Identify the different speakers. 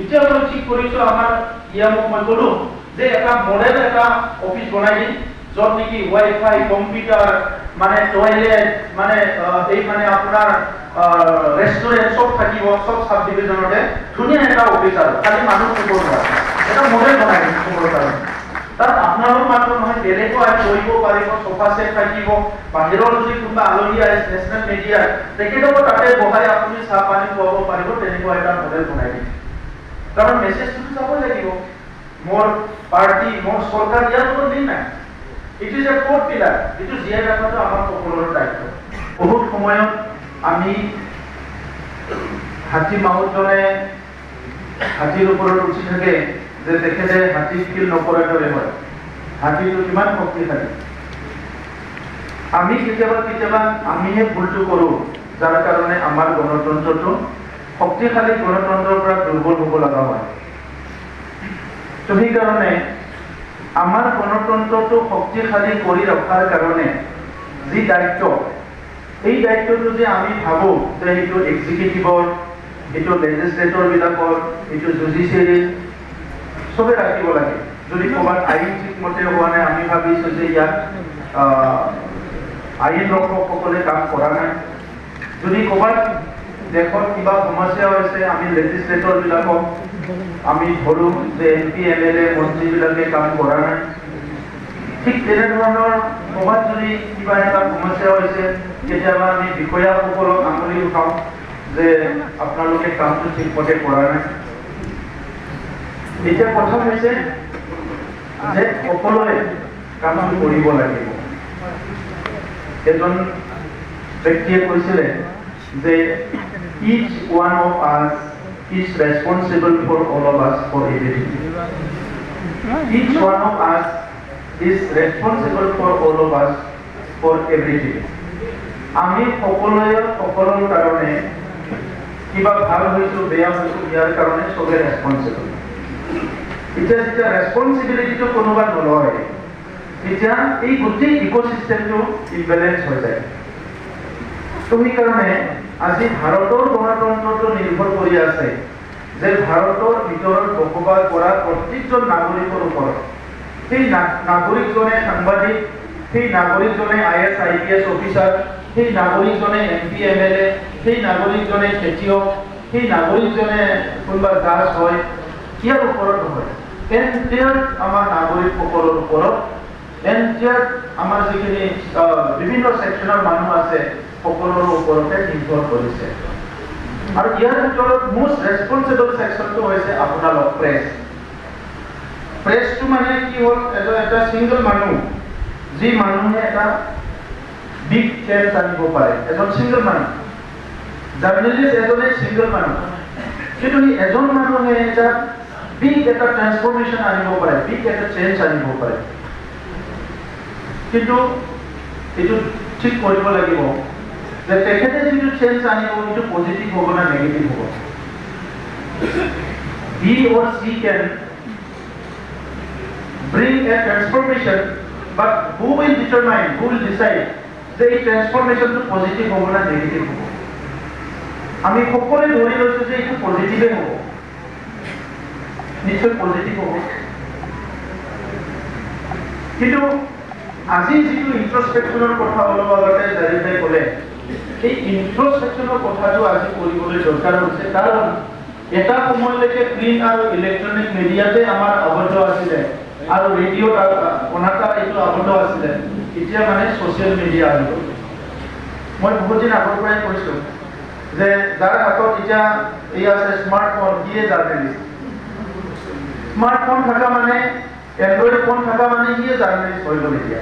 Speaker 1: এতিয়া মই ঠিক কৰিছোঁ আমাৰ ইয়াক মই ক'লোঁ যে এটা মডেল এটা অফিচ বনাই দিম য'ত নেকি ৱাইফাই কম্পিউটাৰ মানে টয়লেট মানে এই মানে আপোনাৰ ৰেষ্টুৰেণ্ট চব থাকিব চব সাব ডিভিজনতে ধুনীয়া এটা অফিচ আৰু খালি মানুহ থাকিব পৰা এটা মডেল বনাই দিম খবৰ কাৰণে তাত আপোনালোক মাত্ৰ নহয় বেলেগো আহি কৰিব পাৰিব সোফা সেট থাকিব বাহিৰৰ যদি কোনোবা আলহী আহে নেশ্যনেল মিডিয়া তেখেতকো তাতে বহাই আপুনি চাহ পানী খুৱাব পাৰিব তেনেকুৱা এটা মডেল বনাই দিম কাৰণ মেছেজটো যাব লাগিব মোৰ পাৰ্টি মোৰ চৰকাৰ ইয়াৰ ওপৰত দিন নাই it is a fourth pillar এইটো জীয়াই ৰখাটো আমাৰ সকলোৰে দায়িত্ব বহুত সময়ত আমি হাতী মাউতজনে হাতীৰ ওপৰত উঠি থাকে যে তেখেতে হাতীক ফিল নকৰাৰ দৰে হয় হাতীটো কিমান শক্তিশালী আমি কেতিয়াবা আমিহে ভুলটো কৰোঁ যাৰ কাৰণে আমাৰ গণতন্ত্ৰটো শক্তিশালী গণতন্ত্ৰৰ পৰা দুৰ্বল হ'ব লগা হয় তো সেইকাৰণে আমাৰ গণতন্ত্ৰটো শক্তিশালী কৰি ৰখাৰ কাৰণে যি দায়িত্ব এই দায়িত্বটো যে আমি ভাবোঁ যে এইটো এক্সিকিউটিভৰ এইটো লেজিসলেটৰবিলাকৰ এইটো জুডিচিয়াৰী চবে ৰাখিব লাগে যদি ক'ৰবাত আইন ঠিকমতে হোৱা নাই আমি ভাবিছোঁ যে ইয়াত আইন ৰক্ষকসকলে কাম কৰা নাই যদি ক'ৰবাত দেশত কিবা সমস্যা হৈছে আমি লেজিসলেটৰবিলাকক আমি ধৰোঁ যে MP MLA মন্ত্ৰীবিলাকে কাম কৰা নাই ঠিক তেনেধৰণৰ ক'ৰবাত যদি কিবা এটা সমস্যা হৈছে কেতিয়াবা আমি বিষয়াসকলক আঙুলি উঠাওঁ যে আপোনালোকে কামটো ঠিকমতে কৰা নাই এতিয়া কথা হৈছে যে সকলোৱে কামটো কৰিব লাগিব এজন ব্যক্তিয়ে কৈছিলে যে each one of us is responsible for all of us for everything each one of us is responsible for all of us for everything আমি সকলোৱে সকলোৰ কাৰণে কিবা ভাল হৈছোঁ বেয়া হৈছোঁ ইয়াৰ কাৰণে চবে ৰেছপনচিবল এতিয়া যেতিয়া ৰেছপনচিবিলিটিটো কোনোবা নলয় তেতিয়া এই গোটেই ইক'চিষ্টেমটো ইমবেলেঞ্চ হৈ যায় তো সেইকাৰণে আজি ভাৰতৰ গণতন্ত্ৰটো নিৰ্ভৰ কৰি আছে যে ভাৰতৰ ভিতৰত বসবাস কৰা প্ৰত্যেকজন নাগৰিকৰ ওপৰত সেই নাগৰিকজনে সাংবাদিক সেই নাগৰিকজনে IAS IPS অফিচাৰ সেই নাগৰিকজনে MP MLA সেই নাগৰিকজনে খেতিয়ক সেই নাগৰিকজনে কোনোবা জাজ হয় ইয়াৰ ওপৰত নহয় এণ্টায়াৰ আমাৰ নাগৰিকসকলৰ ওপৰত এণ্টায়াৰ আমাৰ যিখিনি বিভিন্ন ছেকশ্যনৰ মানুহ আছে সকলোৰে ওপৰতে নিৰ্ভৰ কৰিছে আৰু ইয়াৰ ভিতৰত মোষ্ট ৰেছপনচিবল ছেকশ্যনটো হৈছে আপোনালোক প্ৰেছটো মানে কি হ'ল এটা ছিংগল মানুহ যি মানুহে এটা বিগ চেঞ্জ আনিব পাৰে এজন ছিংগল মানুহ জাৰ্নেলিষ্ট এজনে ছিংগল মানুহ কিন্তু সি এজন মানুহে এটা বিগ এটা ট্ৰান্সফৰ্মেশ্যন আনিব পাৰে বিগ এটা চেঞ্জ আনিব পাৰে কিন্তু এইটো ঠিক কৰিব লাগিব যে তেখেতে যিটো চেঞ্জ আনিব এইটো পজিটিভ হ'ব না নেগেটিভ হ'ব he or she can bring a transformation but who will decide যে এই ট্ৰান্সফৰ্মেশ্যনটো পজিটিভ হ'ব না নেগেটিভ হ'ব আমি সকলোৱে ধৰি লৈছোঁ যে এইটো পজিটিভে হ'ব নিশ্চয় পজিটিভ হ'ব কিন্তু আজি যিটো ইন্ট্ৰস্পেকশ্যনৰ কথা অলপ আগতে জাৰিফাই ক'লে এই ইন্ট্ৰস্পেকশ্যনৰ কথাটো আজি কৰিবলৈ দৰকাৰ হৈছে কাৰণ এটা সময়লৈকে প্ৰিণ্ট আৰু ইলেক্ট্ৰনিক মিডিয়াতে আমাৰ আবদ্ধ আছিলে আৰু ৰেডিঅ'ত অনাটা এইটো আবদ্ধ আছিলে এতিয়া মানে ছ'চিয়েল মিডিয়া আহি গ'ল মই বহুত দিন আগৰ পৰাই কৈছোঁ যে যাৰ হাতত এতিয়া এই আছে স্মাৰ্টফোন সিয়ে জাৰ্নেলিষ্ট স্মাৰ্টফোন থকা মানে এণ্ড্ৰইড ফোন থকা মানে সিয়ে জাৰ্নেলিষ্ট হৈ গ'ল এতিয়া